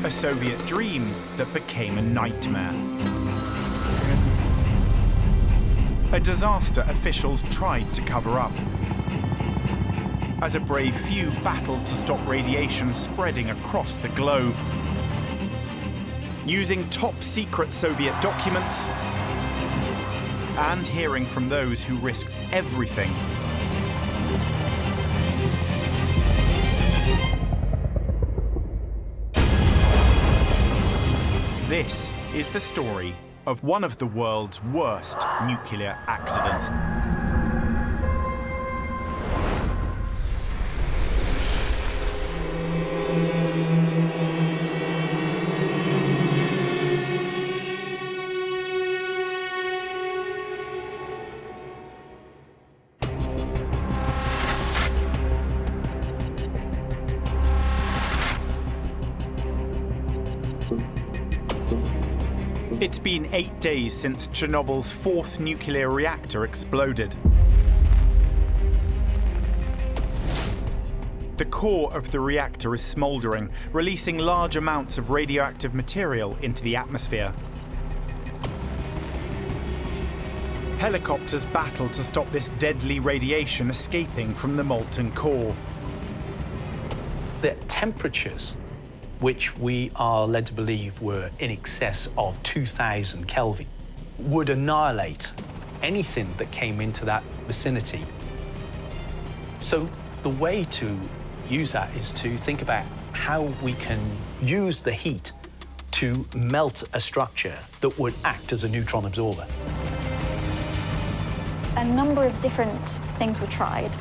a Soviet dream that became a nightmare. A disaster officials tried to cover up, as a brave few battled to stop radiation spreading across the globe. Using top-secret Soviet documents and hearing from those who risked everything. This is the story of one of the world's worst nuclear accidents. It's been 8 days since Chernobyl's fourth nuclear reactor exploded. The core of the reactor is smouldering, releasing large amounts of radioactive material into the atmosphere. Helicopters battle to stop this deadly radiation escaping from the molten core. The temperatures, which we are led to believe were in excess of 2,000 Kelvin, would annihilate anything that came into that vicinity. So the way to use that is to think about how we can use the heat to melt a structure that would act as a neutron absorber. A number of different things were tried.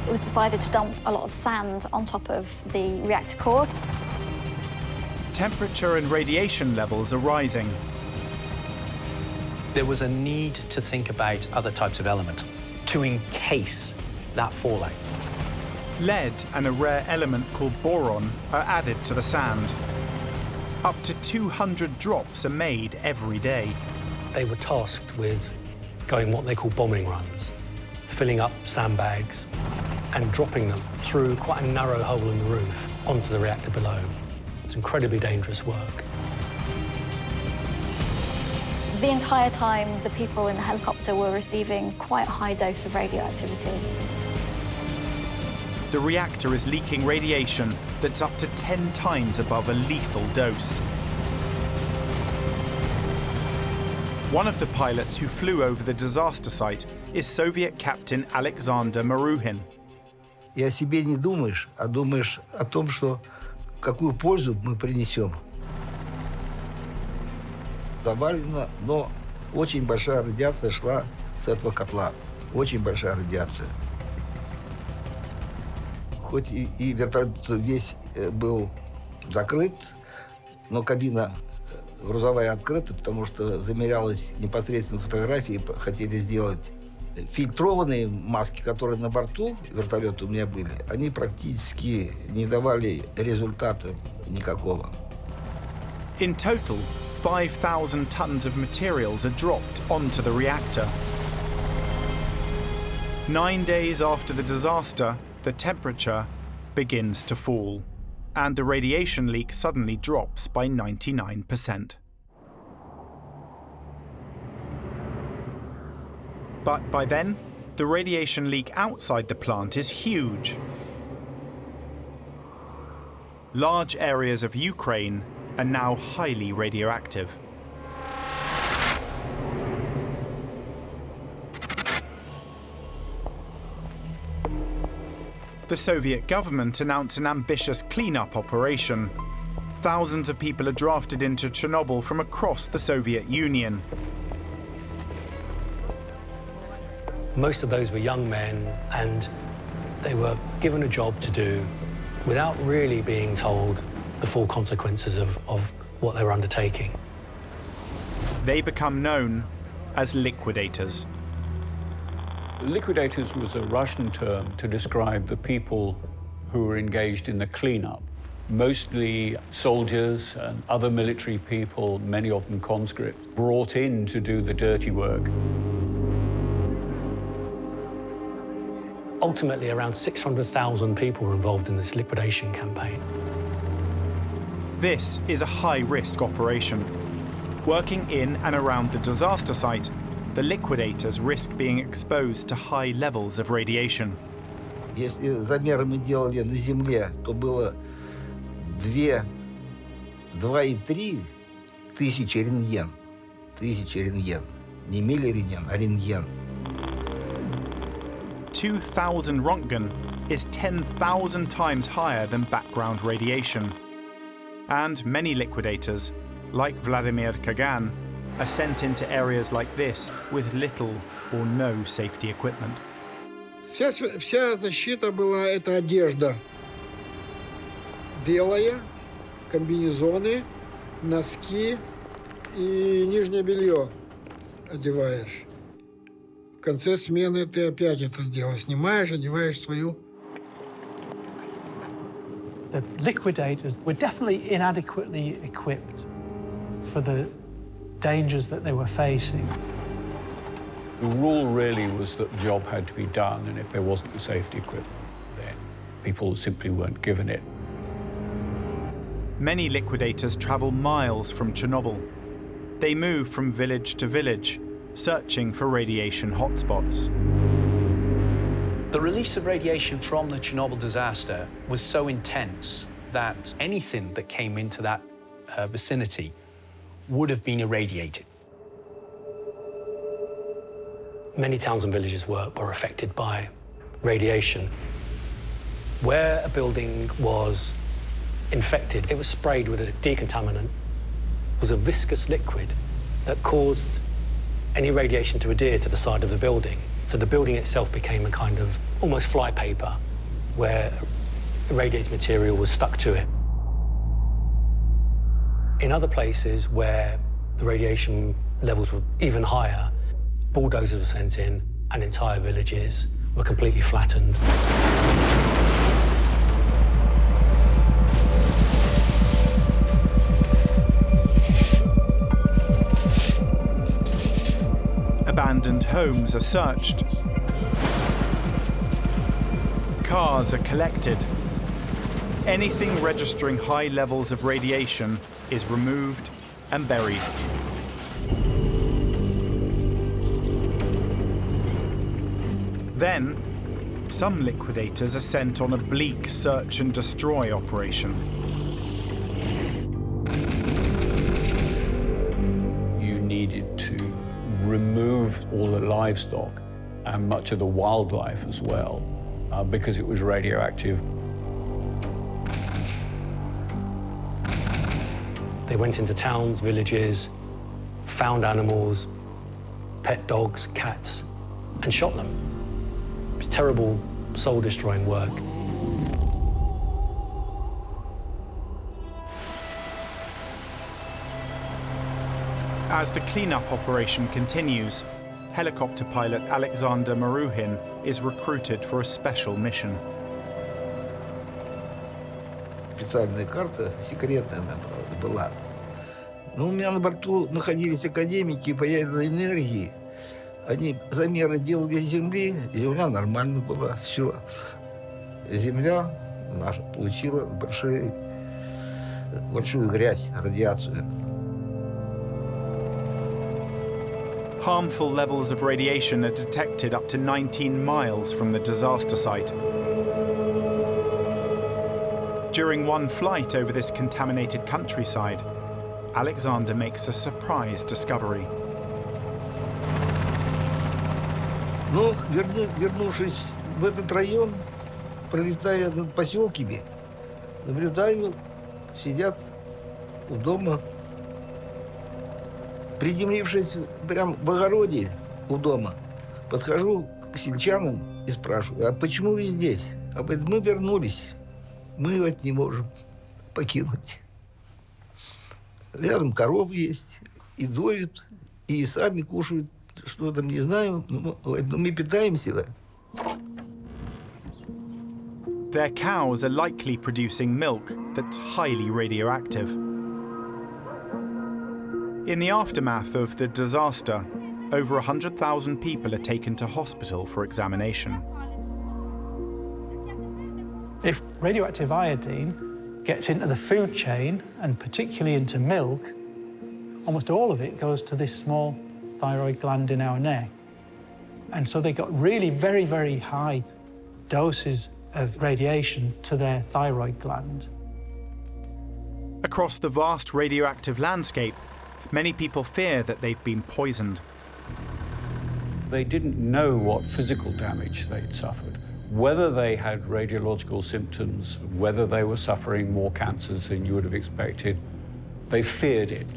It was decided to dump a lot of sand on top of the reactor core. Temperature and radiation levels are rising. There was a need to think about other types of element to encase that fallout. Lead and a rare element called boron are added to the sand. Up to 200 drops are made every day. They were tasked with going what they call bombing runs, filling up sandbags and dropping them through quite a narrow hole in the roof onto the reactor below. It's incredibly dangerous work. The entire time, the people in the helicopter were receiving quite a high dose of radioactivity. The reactor is leaking radiation that's up to 10 times above a lethal dose. One of the pilots who flew over the disaster site is Soviet Captain Alexander Maruhin. И о себе не думаешь, а думаешь о том, что какую пользу мы принесем. Завалено, но очень большая радиация шла с этого котла. Очень большая радиация. Хоть и вертолет весь был закрыт, но кабина грузовая открыта, потому что замерялась непосредственно фотографии, хотели сделать фильтрованные маски, которые на борту вертолета у меня были, они практически не давали результата никакого. In total, 5,000 tons of materials are dropped onto the reactor. 9 days after the disaster, the temperature begins to fall, and the radiation leak suddenly drops by 99%. But by then, the radiation leak outside the plant is huge. Large areas of Ukraine are now highly radioactive. The Soviet government announced an ambitious cleanup operation. Thousands of people are drafted into Chernobyl from across the Soviet Union. Most of those were young men, and they were given a job to do without really being told the full consequences of what they were undertaking. They become known as liquidators. Liquidators was a Russian term to describe the people who were engaged in the cleanup. Mostly soldiers and other military people, many of them conscripts, brought in to do the dirty work. Ultimately, around 600,000 people were involved in this liquidation campaign. This is a high-risk operation. Working in and around the disaster site, the liquidators risk being exposed to high levels of radiation. Если замеры мы делали на Земле, то было 2,3 тысячи рентген. Тысячи рентген. Не миллирентген, а рентген. 2,000 Röntgen is 10,000 times higher than background radiation. And many liquidators, like Vladimir Kagan, are sent into areas like this with little or no safety equipment. Вся защита была, это одежда. Белая, комбинезоны, носки и нижнее белье одеваешь. В конце смены ты опять это сделаешь. Снимаешь, одеваешь свою. The liquidators were definitely inadequately equipped for the dangers that they were facing. The rule really was that the job had to be done, and if there wasn't the safety equipment, then people simply weren't given it. Many liquidators travel miles from Chernobyl. They move from village to village, searching for radiation hotspots. The release of radiation from the Chernobyl disaster was so intense that anything that came into that vicinity would have been irradiated. Many towns and villages were affected by radiation. Where a building was infected, it was sprayed with a decontaminant. It was a viscous liquid that caused any radiation to adhere to the side of the building. So the building itself became a kind of almost flypaper where irradiated material was stuck to it. In other places where the radiation levels were even higher, bulldozers were sent in and entire villages were completely flattened. Abandoned homes are searched. Cars are collected. Anything registering high levels of radiation is removed and buried. Then, some liquidators are sent on a bleak search and destroy operation. You needed to remove all the livestock and much of the wildlife as well, because it was radioactive. They went into towns, villages, found animals, pet dogs, cats, and shot them. It was terrible, soul-destroying work. As the cleanup operation continues, helicopter pilot Alexander Maruhin is recruited for a special mission. Специальная карта, секретная она, правда, была. Но у меня на борту находились академики по ядерной энергии. Они замеры делали Земли, Земля нормально была, все. Земля наша получила большую грязь, радиацию. Harmful levels of radiation are detected up to 19 miles from the disaster site. During one flight over this contaminated countryside, Alexander makes a surprise discovery. Ну, вернувшись в этот район, пролетая над поселками, наблюдаю, сидят у дома. Приземлившись прямо в огороде у дома, подхожу к сельчанам и спрашиваю: а почему вы здесь? А мы вернулись, мы его не можем покинуть. Рядом коровы есть, и доют, и сами кушают, что там, не знаю, но мы питаемся. Their cows are likely producing milk that's highly radioactive. In the aftermath of the disaster, over 100,000 people are taken to hospital for examination. If radioactive iodine gets into the food chain, and particularly into milk, almost all of it goes to this small thyroid gland in our neck. And so they got really very, very high doses of radiation to their thyroid gland. Across the vast radioactive landscape, many people fear that they've been poisoned. They didn't know what physical damage they'd suffered, whether they had radiological symptoms, whether they were suffering more cancers than you would have expected. They feared it.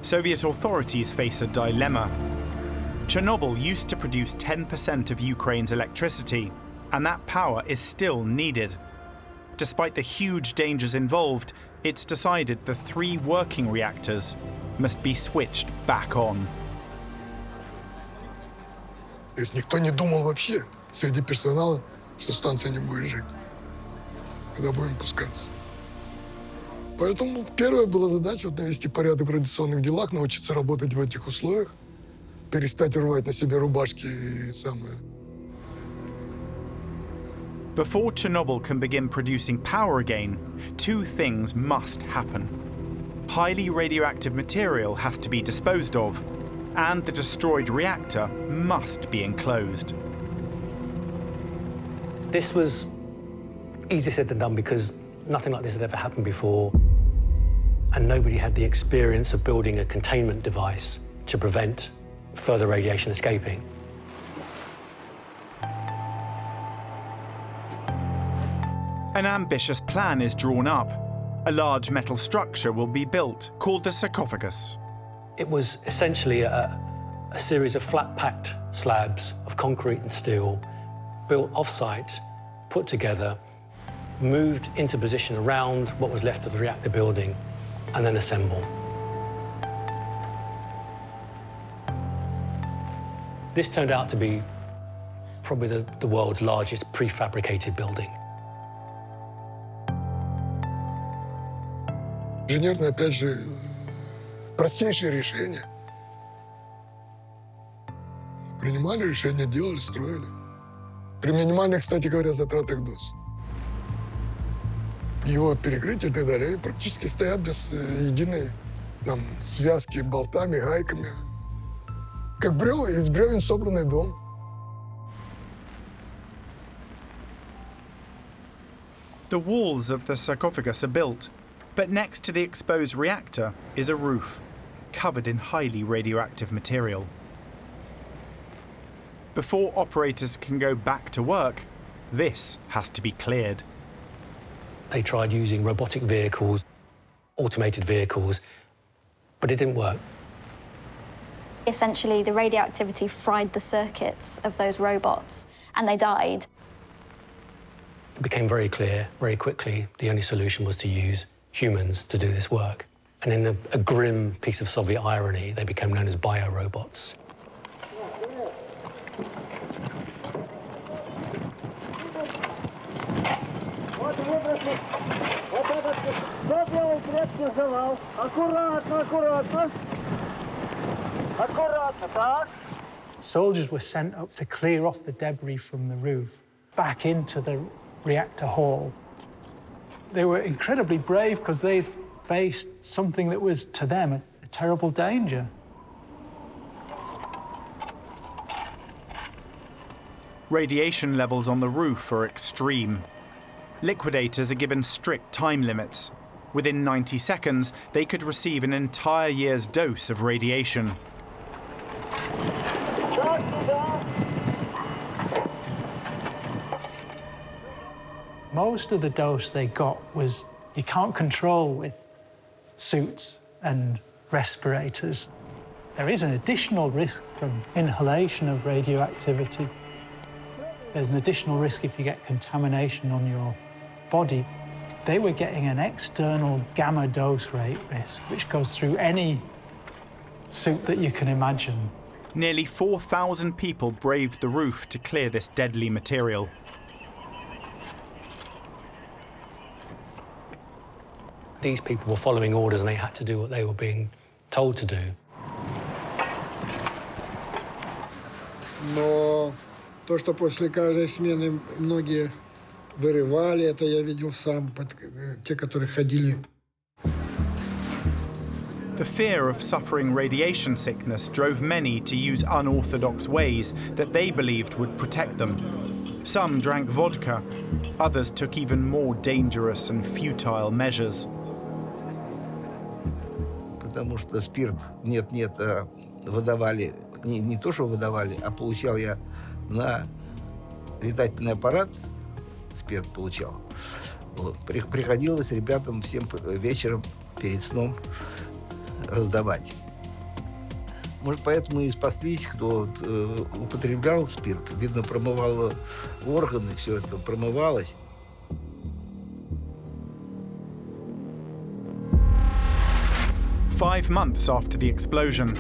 Soviet authorities face a dilemma. Chernobyl used to produce 10% of Ukraine's electricity, and that power is still needed. Despite the huge dangers involved, it's decided the 3 working reactors must be switched back on. То есть никто не думал вообще среди персонала, что станция не будет жить, когда будем пускаться. Поэтому первая была задача навести порядок в радиационных делах, научиться работать в этих условиях, перестать рвать на себе рубашки и самое. Before Chernobyl can begin producing power again, 2 things must happen. Highly radioactive material has to be disposed of, and the destroyed reactor must be enclosed. This was easier said than done because nothing like this had ever happened before, and nobody had the experience of building a containment device to prevent further radiation escaping. An ambitious plan is drawn up. A large metal structure will be built, called the Sarcophagus. It was essentially a series of flat-packed slabs of concrete and steel, built off-site, put together, moved into position around what was left of the reactor building, and then assembled. This turned out to be probably the world's largest prefabricated building. Инженерные, опять же, простейшие решения. Принимали решения, делали, строили. При минимальных, кстати говоря, затратах доз. Его перекрытие и так далее, они практически стоят без единой там, связки болтами, гайками. Как из бревен собранный дом. The walls of the sarcophagus are built, but next to the exposed reactor is a roof, covered in highly radioactive material. Before operators can go back to work, this has to be cleared. They tried using robotic vehicles, automated vehicles, but it didn't work. Essentially, the radioactivity fried the circuits of those robots, and they died. It became very clear very quickly the only solution was to use humans to do this work. And in a grim piece of Soviet irony, they became known as biorobots. Soldiers were sent up to clear off the debris from the roof, back into the reactor hall. They were incredibly brave because they faced something that was, to them, a terrible danger. Radiation levels on the roof are extreme. Liquidators are given strict time limits. Within 90 seconds, they could receive an entire year's dose of radiation. Most of the dose they got was you can't control with suits and respirators. There is an additional risk from inhalation of radioactivity. There's an additional risk if you get contamination on your body. They were getting an external gamma dose rate risk, which goes through any suit that you can imagine. Nearly 4,000 people braved the roof to clear this deadly material. These people were following orders and they had to do what they were being told to do. Но то, что после каждой смены многие вырывали, это я видел сам, те, которые ходили. The fear of suffering radiation sickness drove many to use unorthodox ways that they believed would protect them. Some drank vodka, others took even more dangerous and futile measures. Потому что спирт нет-нет выдавали, не то, что выдавали, а получал я на летательный аппарат, спирт получал. Вот. Приходилось ребятам всем вечером перед сном раздавать. Может, поэтому и спаслись, кто употреблял спирт. Видно, промывало органы, все это промывалось. 5 months after the explosion,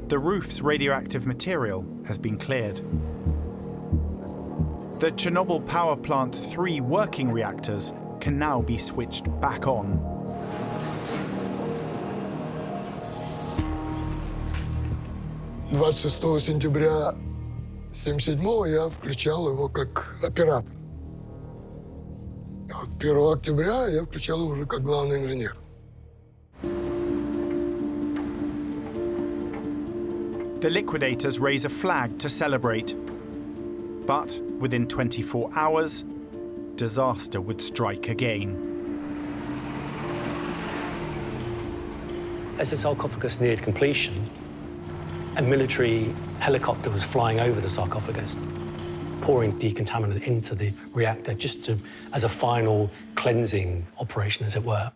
the roof's radioactive material has been cleared. The Chernobyl power plant's 3 working reactors can now be switched back on. — 26 сентября 1977-го я включал его как оператор. А 1 октября я включал его уже как главный инженер. The Liquidators raise a flag to celebrate. But within 24 hours, disaster would strike again. As the sarcophagus neared completion, a military helicopter was flying over the sarcophagus, pouring decontaminant into the reactor just as a final cleansing operation, as it were.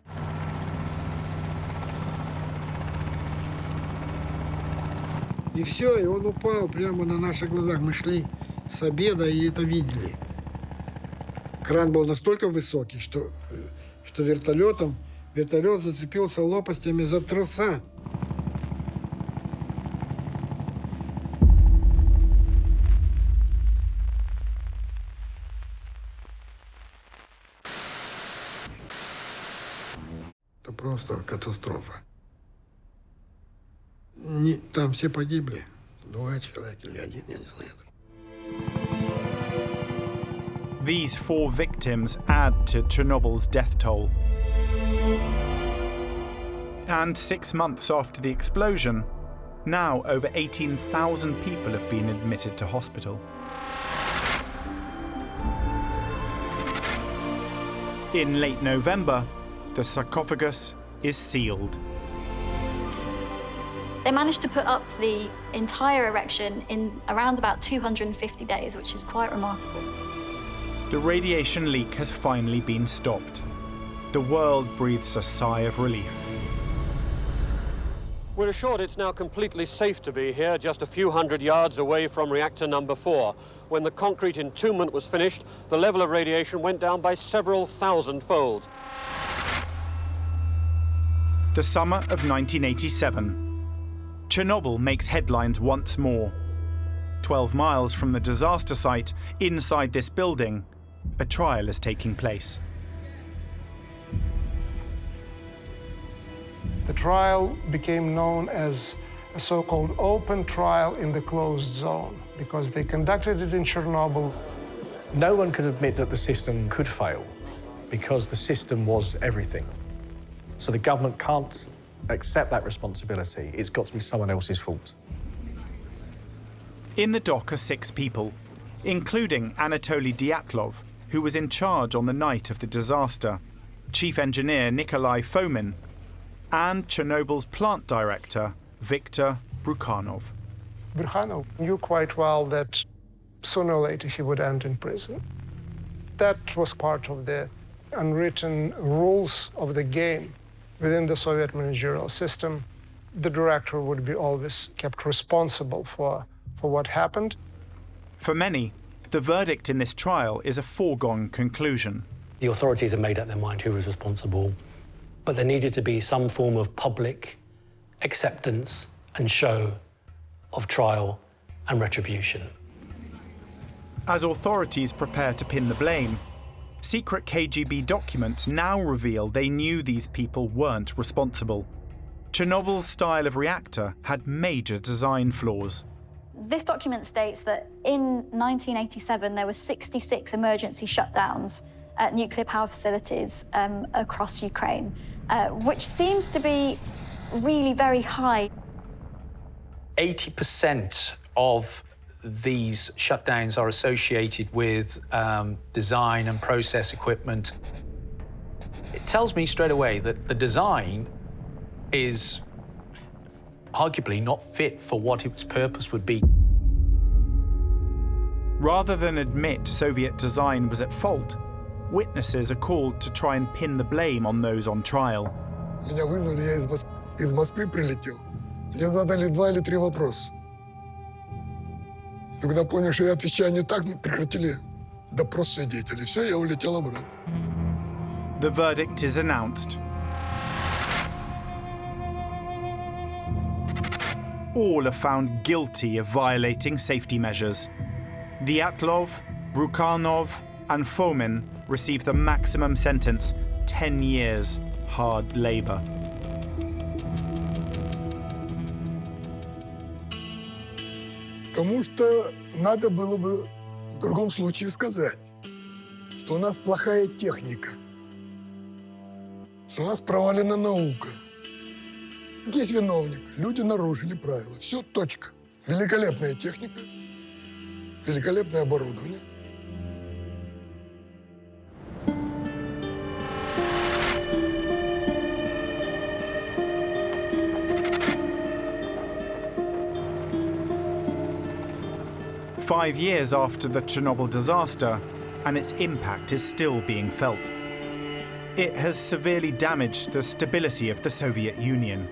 И все, и он упал прямо на наших глазах. Мы шли с обеда и это видели. Кран был настолько высокий, что вертолет зацепился лопастями за троса. Это просто катастрофа. Там все погибли. 2 человека или 1, я не знаю. These 4 victims add to Chernobyl's death toll. And 6 months after the explosion, now over 18,000 people have been admitted to hospital. In late November, the sarcophagus is sealed. They managed to put up the entire erection in around about 250 days, which is quite remarkable. The radiation leak has finally been stopped. The world breathes a sigh of relief. We're assured it's now completely safe to be here, just a few hundred yards away from reactor number 4. When the concrete entombment was finished, the level of radiation went down by several thousand-fold. The summer of 1987. Chernobyl makes headlines once more. 12 miles from the disaster site, inside this building, a trial is taking place. The trial became known as a so-called open trial in the closed zone because they conducted it in Chernobyl. No one could admit that the system could fail because the system was everything. So the government can't accept that responsibility. It's got to be someone else's fault. In the dock are 6 people, including Anatoly Dyatlov, who was in charge on the night of the disaster, Chief Engineer Nikolai Fomin, and Chernobyl's plant director, Viktor Brukhanov. Brukhanov knew quite well that sooner or later he would end in prison. That was part of the unwritten rules of the game. Within the Soviet managerial system, the director would be always kept responsible for what happened. For many, the verdict in this trial is a foregone conclusion. The authorities had made up their mind who was responsible, but there needed to be some form of public acceptance and show of trial and retribution. As authorities prepare to pin the blame, secret KGB documents now reveal they knew these people weren't responsible. Chernobyl's style of reactor had major design flaws. This document states that in 1987, there were 66 emergency shutdowns at nuclear power facilities across Ukraine, which seems to be really very high. 80% of these shutdowns are associated with design and process equipment. It tells me straight away that the design is arguably not fit for what its purpose would be. Rather than admit Soviet design was at fault, witnesses are called to try and pin the blame on those on trial. Меня вызвали, я из Москвы прилетел. Мне задали 2 или 3 вопроса. Когда понял, что я отвечаю не так, прекратили допрос свидетелей. Все, я улетел обратно. The verdict is announced. All are found guilty of violating safety measures. Dyatlov, Brukhanov, and Fomin received the maximum sentence, 10 years hard labor. Потому что надо было бы в другом случае сказать, что у нас плохая техника, что у нас провалена наука. Есть виновник, люди нарушили правила. Все, точка. Великолепная техника, великолепное оборудование. Five years after the Chernobyl disaster, and its impact is still being felt. It has severely damaged the stability of the Soviet Union.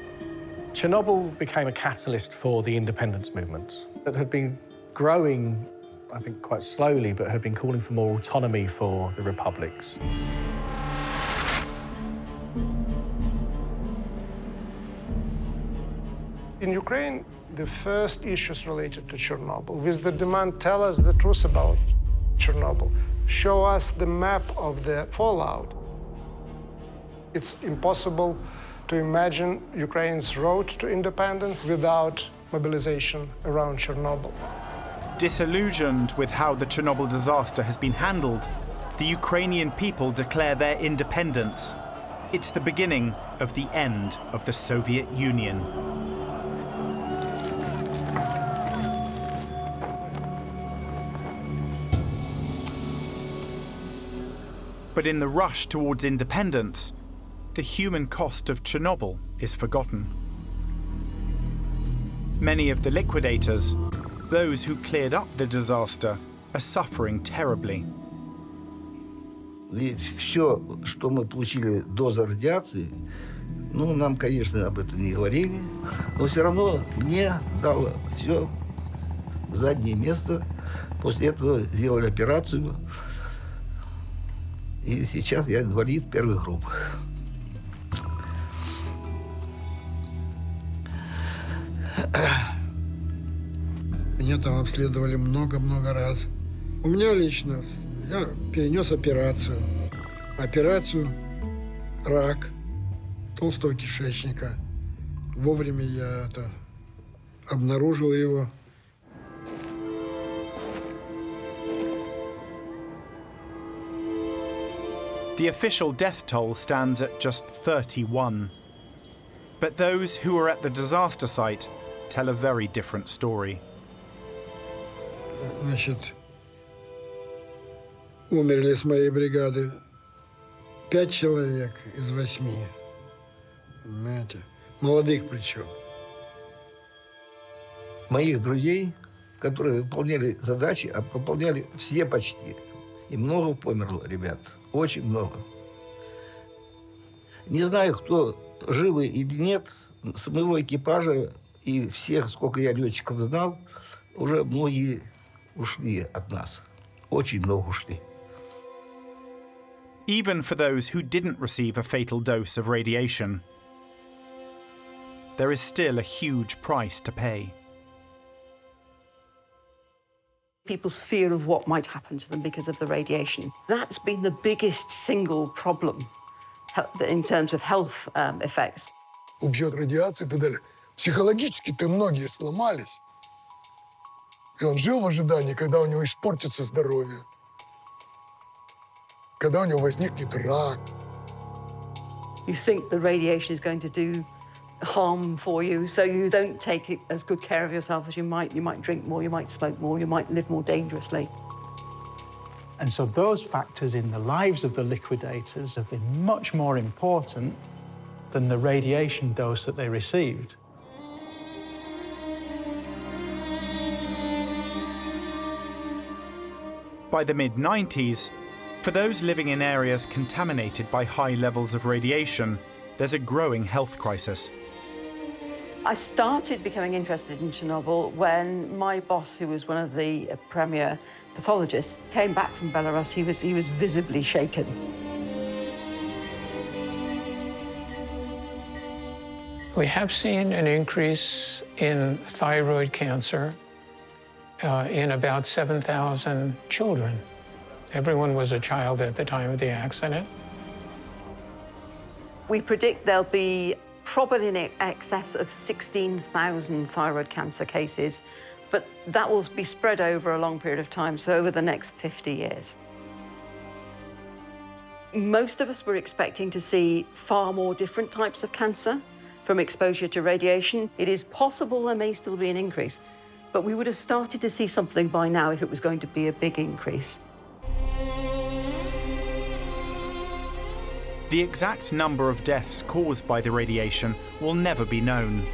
Chernobyl became a catalyst for the independence movements that had been growing, I think, quite slowly, but had been calling for more autonomy for the republics. In Ukraine, the first issues related to Chernobyl, with the demand, tell us the truth about Chernobyl. Show us the map of the fallout. It's impossible to imagine Ukraine's road to independence without mobilization around Chernobyl. Disillusioned with how the Chernobyl disaster has been handled, the Ukrainian people declare their independence. It's the beginning of the end of the Soviet Union. But in the rush towards independence, the human cost of Chernobyl is forgotten. Many of the liquidators, those who cleared up the disaster, are suffering terribly. И все, что мы получили доза радиации, ну, нам, конечно, об этом не говорили, но все равно мне дало все заднее место. После этого сделали операцию, и сейчас я инвалид первой группы. Меня там обследовали много-много раз. У меня лично, я перенес операцию. Рак толстого кишечника. Вовремя я обнаружил его. The official death toll stands at just 31. But those who were at the disaster site tell a very different story. Значит, умерли с моей бригады 5 человек из 8. Понимаете? Молодых причем. Моих друзей, которые выполняли задачи, а выполняли все почти. И много померло, ребят. Очень много. Не знаю, кто живы или нет, с моего экипажа и всех, сколько я летчиков знал, уже многие ушли от нас. Очень много ушли. Even for those who didn't receive a fatal dose of radiation, there is still a huge price to pay. People's fear of what might happen to them because of the radiation. That's been the biggest single problem in terms of health effects. Убьет радиация и так далее. Психологически-то многие сломались. И он жил в ожидании, когда у него испортится здоровье, когда у него возникнет рак. You think the radiation is going to do harm for you, so you don't take as good care of yourself as you might. You might drink more, you might smoke more, you might live more dangerously. And so those factors in the lives of the liquidators have been much more important than the radiation dose that they received. By the mid-90s, for those living in areas contaminated by high levels of radiation, there's a growing health crisis. I started becoming interested in Chernobyl when my boss, who was one of the premier pathologists, came back from Belarus. He was visibly shaken. We have seen an increase in thyroid cancer in about 7,000 children. Everyone was a child at the time of the accident. We predict there'll be probably in excess of 16,000 thyroid cancer cases, but that will be spread over a long period of time, so over the next 50 years. Most of us were expecting to see far more different types of cancer from exposure to radiation. It is possible there may still be an increase, but we would have started to see something by now if it was going to be a big increase. The exact number of deaths caused by the radiation will never be known,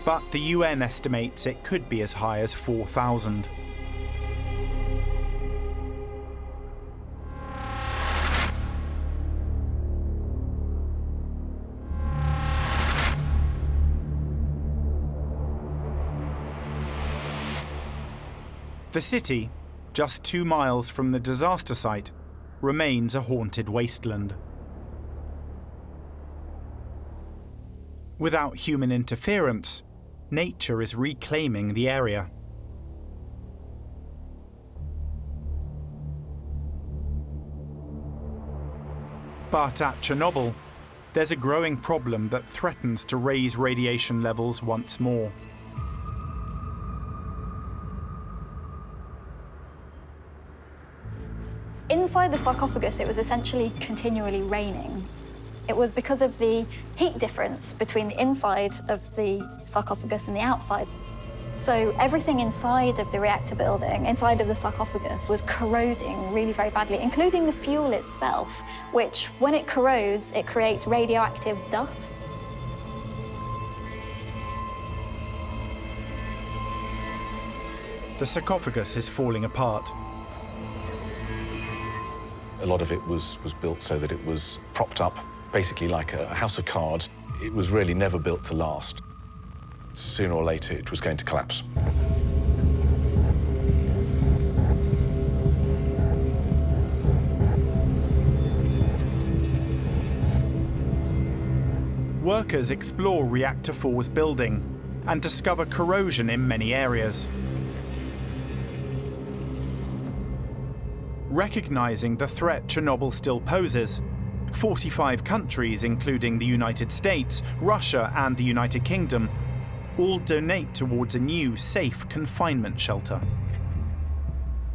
but the UN estimates it could be as high as 4,000. The city, just 2 miles from the disaster site, remains a haunted wasteland. Without human interference, nature is reclaiming the area. But at Chernobyl, there's a growing problem that threatens to raise radiation levels once more. Inside the sarcophagus, it was essentially continually raining. It was because of the heat difference between the inside of the sarcophagus and the outside. So everything inside of the reactor building, inside of the sarcophagus, was corroding really very badly, including the fuel itself, which, when it corrodes, it creates radioactive dust. The sarcophagus is falling apart. A lot of it was built so that it was propped up, basically like a house of cards. It was really never built to last. Sooner or later, it was going to collapse. Workers explore Reactor 4's building and discover corrosion in many areas. Recognizing the threat Chernobyl still poses, 45 countries, including the United States, Russia, and the United Kingdom, all donate towards a new, safe confinement shelter.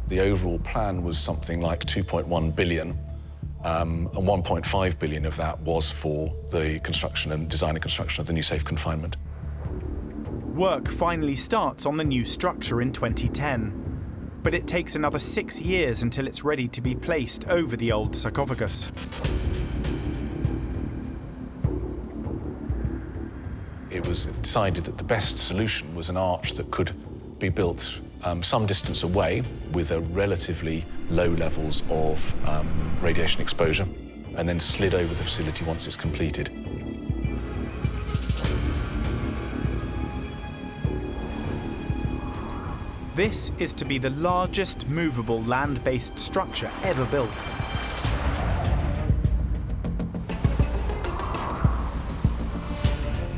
The overall plan was something like 2.1 billion, and 1.5 billion of that was for the construction and design and construction of the new safe confinement. Work finally starts on the new structure in 2010. But it takes another 6 years until it's ready to be placed over the old sarcophagus. It was decided that the best solution was an arch that could be built some distance away with a relatively low levels of radiation exposure and then slid over the facility once it's completed. This is to be the largest movable land-based structure ever built.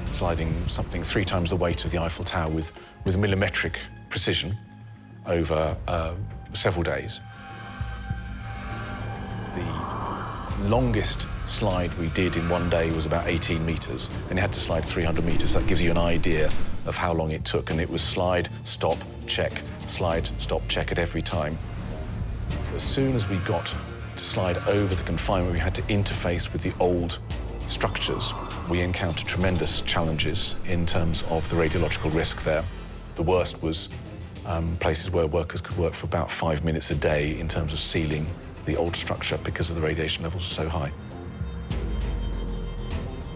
Sliding something 3 times the weight of the Eiffel Tower with millimetric precision over several days. The longest slide we did in one day was about 18 meters, and it had to slide 300 meters. That gives you an idea of how long it took, and it was slide, stop, check, slide, stop, check at every time. As soon as we got to slide over the confinement, we had to interface with the old structures. We encountered tremendous challenges in terms of the radiological risk there. The worst was places where workers could work for about 5 minutes a day in terms of sealing the old structure because of the radiation levels were so high.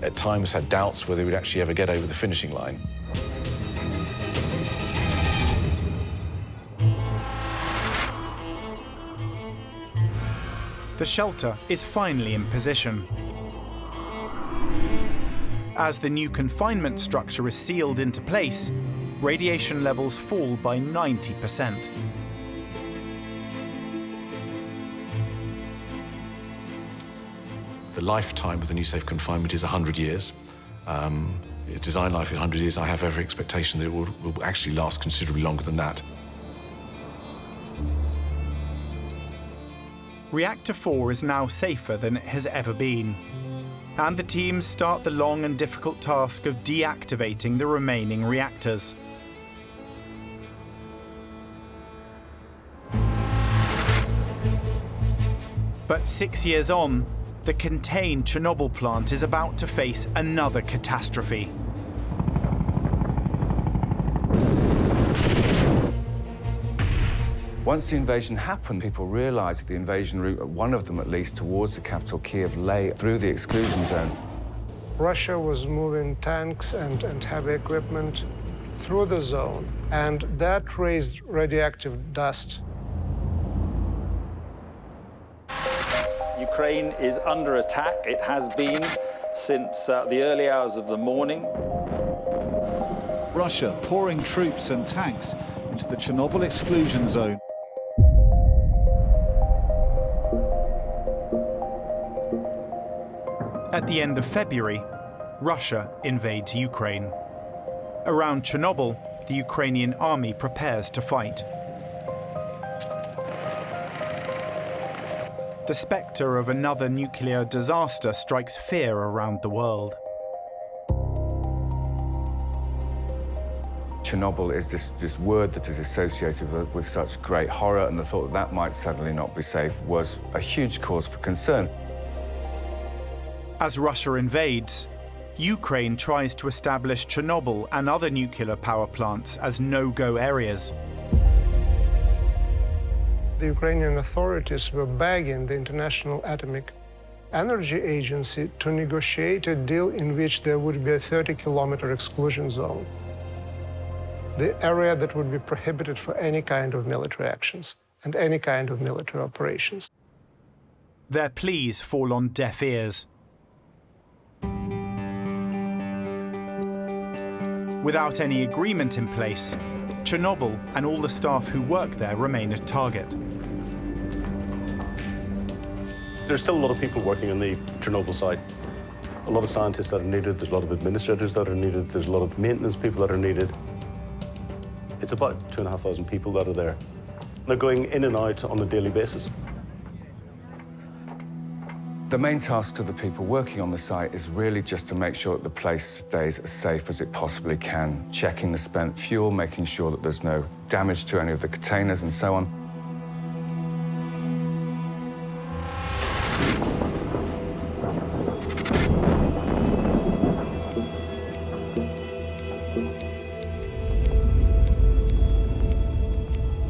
At times had doubts whether we'd actually ever get over the finishing line. The shelter is finally in position. As the new confinement structure is sealed into place, radiation levels fall by 90%. The lifetime of the new safe confinement is 100 years. Its design life is 100 years. I have every expectation that it will actually last considerably longer than that. Reactor 4 is now safer than it has ever been, and the teams start the long and difficult task of deactivating the remaining reactors. But 6 years on, the contained Chernobyl plant is about to face another catastrophe. Once the invasion happened, people realized that the invasion route, one of them at least, towards the capital, Kiev, lay through the exclusion zone. Russia was moving tanks and heavy equipment through the zone, and that raised radioactive dust. Ukraine is under attack. It has been since the early hours of the morning. Russia pouring troops and tanks into the Chernobyl exclusion zone. At the end of February, Russia invades Ukraine. Around Chernobyl, the Ukrainian army prepares to fight. The spectre of another nuclear disaster strikes fear around the world. Chernobyl is this word that is associated with such great horror, and the thought that that might suddenly not be safe was a huge cause for concern. As Russia invades, Ukraine tries to establish Chernobyl and other nuclear power plants as no-go areas. The Ukrainian authorities were begging the International Atomic Energy Agency to negotiate a deal in which there would be a 30-kilometer exclusion zone, the area that would be prohibited for any kind of military actions and any kind of military operations. Their pleas fall on deaf ears. Without any agreement in place, Chernobyl and all the staff who work there remain a target. There's still a lot of people working on the Chernobyl site. A lot of scientists that are needed, there's a lot of administrators that are needed, there's a lot of maintenance people that are needed. It's about 2,500 people that are there. They're going in and out on a daily basis. The main task to the people working on the site is really just to make sure that the place stays as safe as it possibly can, checking the spent fuel, making sure that there's no damage to any of the containers and so on.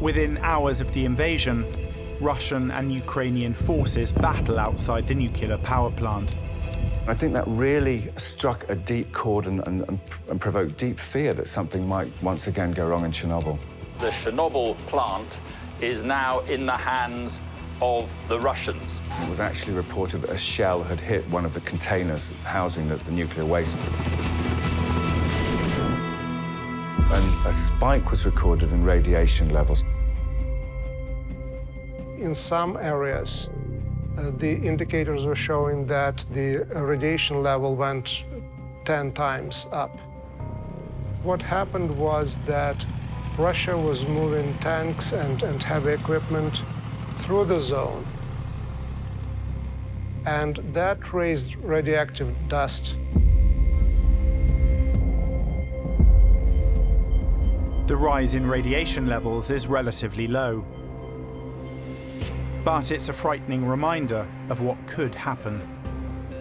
Within hours of the invasion, Russian and Ukrainian forces battle outside the nuclear power plant. I think that really struck a deep chord and provoked deep fear that something might once again go wrong in Chernobyl. The Chernobyl plant is now in the hands of the Russians. It was actually reported that a shell had hit one of the containers housing the nuclear waste. And a spike was recorded in radiation levels. In some areas, the indicators were showing that the radiation level went 10 times up. What happened was that Russia was moving tanks and heavy equipment through the zone. and that raised radioactive dust. The rise in radiation levels is relatively low, but it's a frightening reminder of what could happen.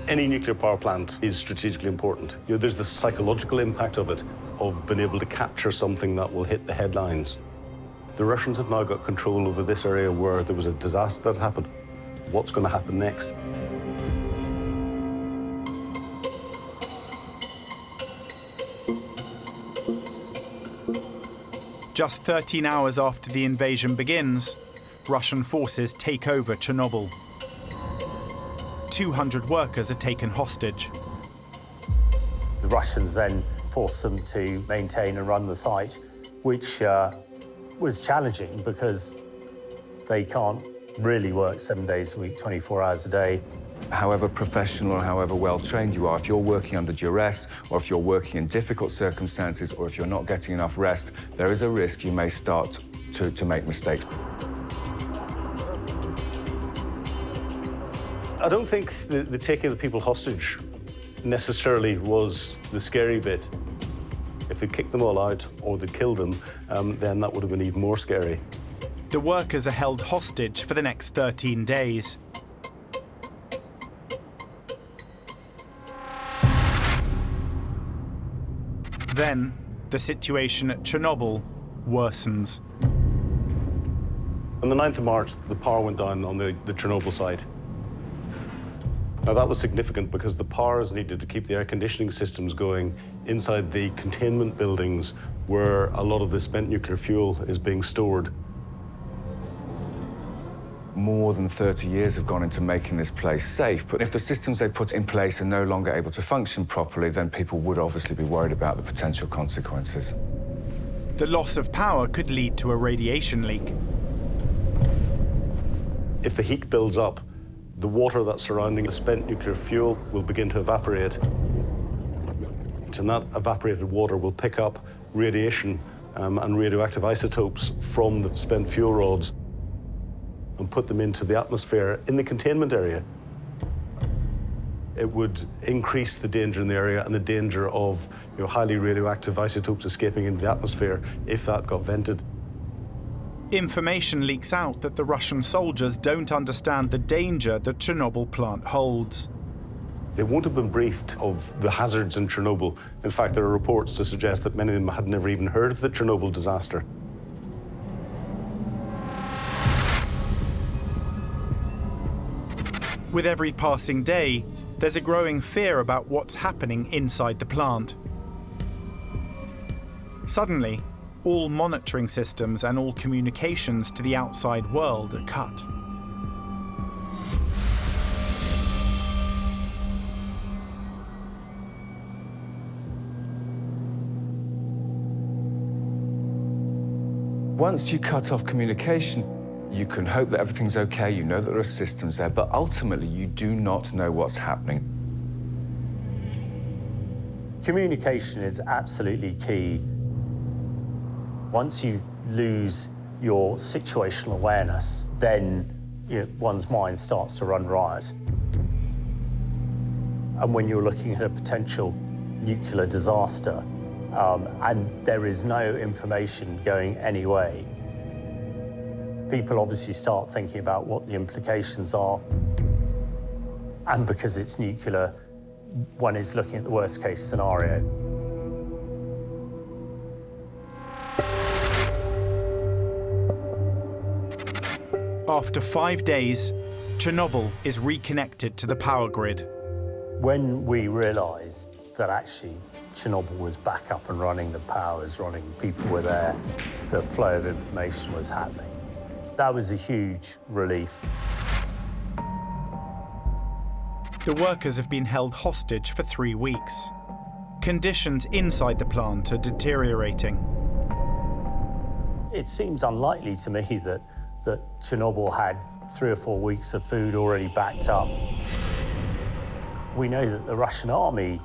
Any nuclear power plant is strategically important. You know, there's the psychological impact of it, of being able to capture something that will hit the headlines. The Russians have now got control over this area where there was a disaster that happened. What's going to happen next? Just 13 hours after the invasion begins, Russian forces take over Chernobyl. 200 workers are taken hostage. The Russians then forced them to maintain and run the site, which was challenging because they can't really work 7 days a week, 24 hours a day. However professional or however well-trained you are, if you're working under duress, or if you're working in difficult circumstances, or if you're not getting enough rest, there is a risk you may start to make mistakes. I don't think the taking of the people hostage necessarily was the scary bit. If they'd kicked them all out or they'd killed them, then that would have been even more scary. The workers are held hostage for the next 13 days. Then, the situation at Chernobyl worsens. On the 9th of March, the power went down on the Chernobyl site. Now, that was significant because the power is needed to keep the air conditioning systems going inside the containment buildings where a lot of the spent nuclear fuel is being stored. More than 30 years have gone into making this place safe, but if the systems they put in place are no longer able to function properly, then people would obviously be worried about the potential consequences. The loss of power could lead to a radiation leak. If the heat builds up, the water that's surrounding the spent nuclear fuel will begin to evaporate. And that evaporated water will pick up radiation and radioactive isotopes from the spent fuel rods and put them into the atmosphere in the containment area. It would increase the danger in the area and the danger of highly radioactive isotopes escaping into the atmosphere if that got vented. Information leaks out that the Russian soldiers don't understand the danger the Chernobyl plant holds. They won't have been briefed of the hazards in Chernobyl. In fact, there are reports to suggest that many of them had never even heard of the Chernobyl disaster. With every passing day, there's a growing fear about what's happening inside the plant. Suddenly, all monitoring systems and all communications to the outside world are cut. Once you cut off communication, you can hope that everything's okay, you know that there are systems there, but ultimately you do not know what's happening. Communication is absolutely key. Once you lose your situational awareness, then one's mind starts to run riot. And when you're looking at a potential nuclear disaster, and there is no information going any way, people obviously start thinking about what the implications are. And because it's nuclear, one is looking at the worst case scenario. After 5 days, Chernobyl is reconnected to the power grid. When we realised that actually Chernobyl was back up and running, the power was running, people were there, the flow of information was happening, that was a huge relief. The workers have been held hostage for 3 weeks. Conditions inside the plant are deteriorating. It seems unlikely to me that Chernobyl had 3 or 4 weeks of food already backed up. We know that the Russian army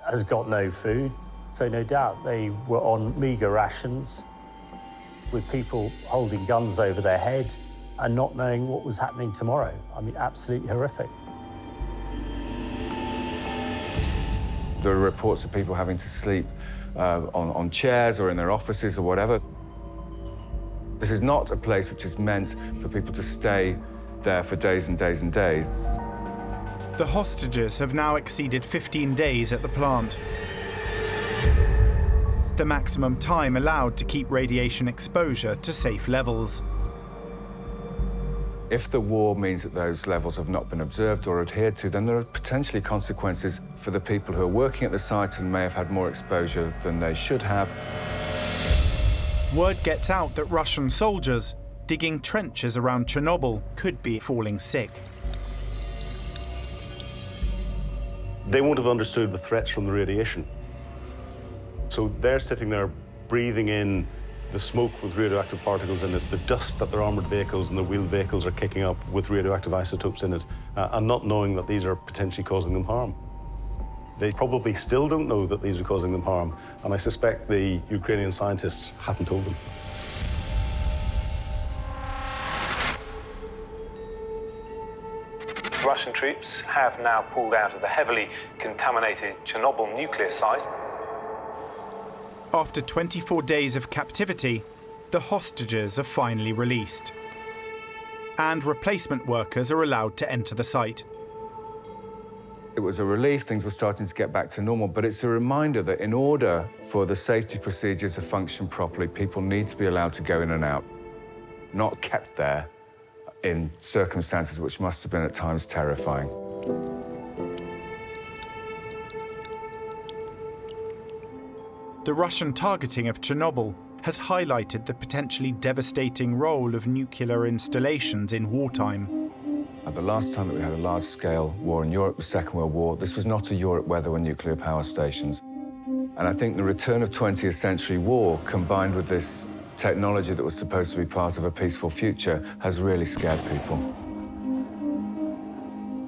has got no food, so no doubt they were on meagre rations with people holding guns over their head and not knowing what was happening tomorrow. I mean, absolutely horrific. There are reports of people having to sleep on chairs or in their offices or whatever. This is not a place which is meant for people to stay there for days and days and days. The hostages have now exceeded 15 days at the plant. The maximum time allowed to keep radiation exposure to safe levels. If the war means that those levels have not been observed or adhered to, then there are potentially consequences for the people who are working at the site and may have had more exposure than they should have. Word gets out that Russian soldiers digging trenches around Chernobyl could be falling sick. They won't have understood the threats from the radiation. So they're sitting there breathing in the smoke with radioactive particles in it, the dust that their armoured vehicles and their wheeled vehicles are kicking up with radioactive isotopes in it, and not knowing that these are potentially causing them harm. They probably still don't know that these are causing them harm, and I suspect the Ukrainian scientists haven't told them. Russian troops have now pulled out of the heavily contaminated Chernobyl nuclear site. After 24 days of captivity, the hostages are finally released. And replacement workers are allowed to enter the site. It was a relief, things were starting to get back to normal, but it's a reminder that in order for the safety procedures to function properly, people need to be allowed to go in and out, not kept there in circumstances which must have been at times terrifying. The Russian targeting of Chernobyl has highlighted the potentially devastating role of nuclear installations in wartime. The last time that we had a large-scale war in Europe, the Second World War, this was not a Europe where there were nuclear power stations. And I think the return of 20th century war, combined with this technology that was supposed to be part of a peaceful future, has really scared people.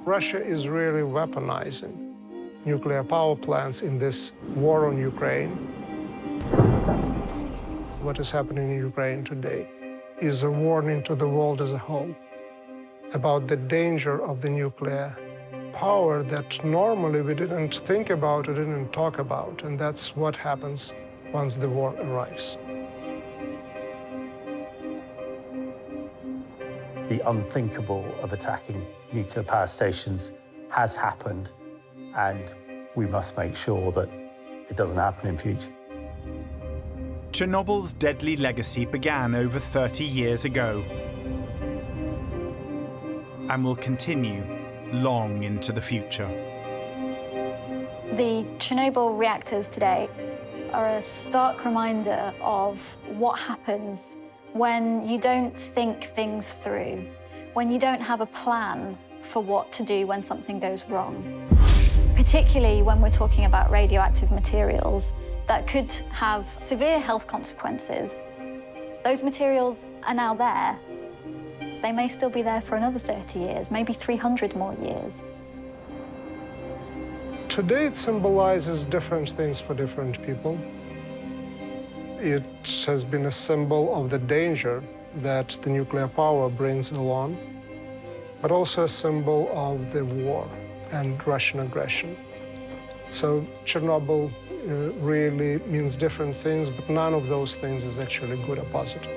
Russia is really weaponizing nuclear power plants in this war on Ukraine. What is happening in Ukraine today is a warning to the world as a whole about the danger of the nuclear power that normally we didn't think about or didn't talk about, and that's what happens once the war arrives. The unthinkable of attacking nuclear power stations has happened, and we must make sure that it doesn't happen in future. Chernobyl's deadly legacy began over 30 years ago and will continue long into the future. The Chernobyl reactors today are a stark reminder of what happens when you don't think things through, when you don't have a plan for what to do when something goes wrong. Particularly when we're talking about radioactive materials that could have severe health consequences. Those materials are now there. They may still be there for another 30 years, maybe 300 more years. Today it symbolizes different things for different people. It has been a symbol of the danger that the nuclear power brings along, but also a symbol of the war and Russian aggression. So Chernobyl really means different things, but none of those things is actually good or positive.